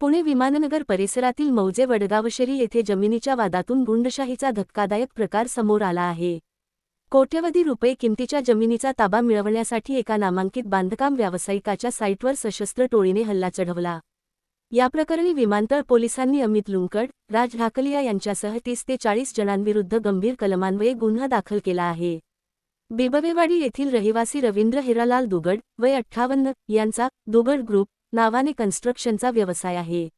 पुणे विमाननगर परिसरातील मौजे वडगावशेरी येथे जमिनीच्या वादातून गुंडशाहीचा धक्कादायक प्रकार समोर आला आहे. कोट्यवधी रुपये किमतीच्या जमिनीचा ताबा मिळवण्यासाठी एका नामांकित बांधकाम व्यावसायिकाच्या साईटवर सशस्त्र टोळीने हल्ला चढवला. या प्रकरणी विमानतळ पोलिसांनी अमित लुंकड, राज ढाकलिया यांच्यासह 30 ते 40 जणांविरुद्ध गंभीर कलमान्वये गुन्हा दाखल केला आहे. बिबवेवाडी येथील रहिवासी रवींद्र हिरालाल दुगड, वय 58, यांचा दुगड ग्रुप नावाने कन्स्ट्रक्शनचा व्यवसाय आहे.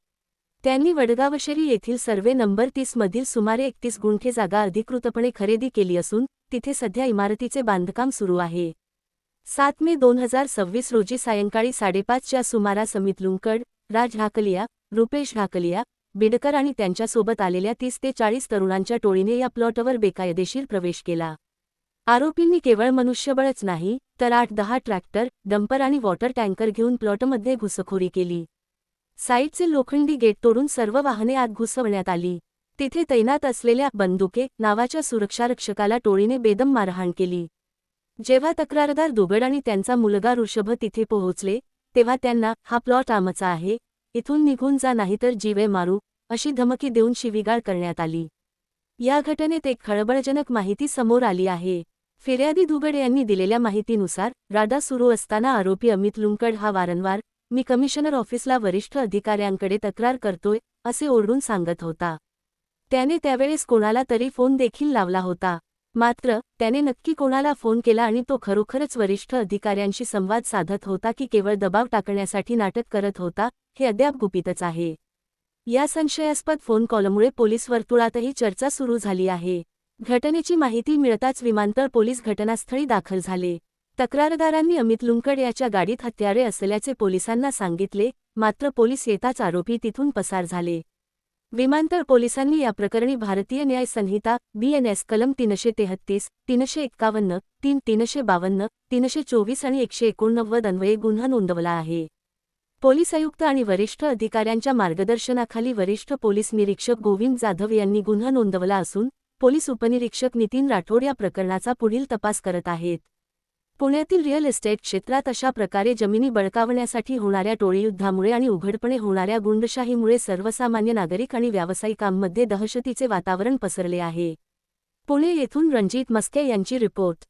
त्यांनी वडगावशेरी येथील सर्वे नंबर 30 मधील सुमारे 31 गुंठे जागा अधिकृतपणे खरेदी केली असून तिथे सध्या इमारतीचे बांधकाम सुरू आहे. 7 मे 2026 रोजी सायंकाळी 5:30च्या सुमारास अमित लुंकड, राज ढाकलिया, रुपेश ढाकलिया, बिडकर आणि त्यांच्यासोबत आलेल्या 30 ते 40 तरुणांच्या टोळीने या प्लॉटवर बेकायदेशीर प्रवेश केला. आरोपींनी केवळ मनुष्यबळच नाही तर 8-10 ट्रॅक्टर, डंपर आणि वॉटर टँकर घेऊन प्लॉटमध्ये घुसखोरी केली. साईटचे लोखंडी गेट तोडून सर्व वाहने आत घुसवण्यात आली. तिथे तैनात असलेल्या बंदुके नावाच्या सुरक्षारक्षकाला टोळीने बेदम मारहाण केली. जेव्हा तक्रारदार दुगड आणि त्यांचा मुलगा ऋषभ तिथे पोहोचले तेव्हा त्यांना हा प्लॉट आमचा आहे, इथून निघून जा नाहीतर जीवे मारू अशी धमकी देऊन शिवीगाळ करण्यात आली. या घटनेत एक खळबळजनक माहिती समोर आली आहे. फिर्यादी दुगड यांनी दिलेल्या माहितीनुसार राडा सुरू असताना आरोपी अमित लुंकड हा वारंवार मी कमिशनर ऑफिसला वरिष्ठ अधिकाऱ्यांकडे तक्रार करतोय असे ओरडून सांगत होता. त्याने त्यावेळेस कोणाला तरी फोन देखील लावला होता. मात्र त्याने नक्की कोणाला फोन केला आणि तो खरोखरच वरिष्ठ अधिकाऱ्यांशी संवाद साधत होता की केवळ दबाव टाकण्यासाठी नाटक करत होता हे अद्याप गुपितच आहे. या संशयास्पद फोन कॉलमुळे पोलीस वर्तुळातही चर्चा सुरू झाली आहे. घटनेची माहिती मिळताच विमानतळ पोलीस घटनास्थळी दाखल झाले. तक्रारदारांनी अमित लुंकड याच्या गाडीत हत्यारे असल्याचे पोलिसांना सांगितले, मात्र पोलीस येताच आरोपी तिथून पसार झाले. विमानतळ पोलिसांनी या प्रकरणी भारतीय न्याय संहिता BNS कलम 333, 351, 352, 324 आणि 189 अन्वये गुन्हा नोंदवला आहे. पोलीस आयुक्त आणि वरिष्ठ अधिकाऱ्यांच्या मार्गदर्शनाखाली वरिष्ठ पोलीस निरीक्षक गोविंद जाधव यांनी गुन्हा नोंदवला असून पोलीस उपनिरीक्षक नितीन राठोड या प्रकरणाचा पुढील तपास करत आहेत. पुण्यातील रिअल इस्टेट क्षेत्रात अशा प्रकारे जमिनी बळकावण्यासाठी होणाऱ्या टोळीयुद्धामुळे आणि उघडपणे होणाऱ्या गुंडशाहीमुळे सर्वसामान्य नागरिक आणि व्यावसायिकांमध्ये दहशतीचे वातावरण पसरले आहे. पुणे येथून रणजित मस्के यांची रिपोर्ट.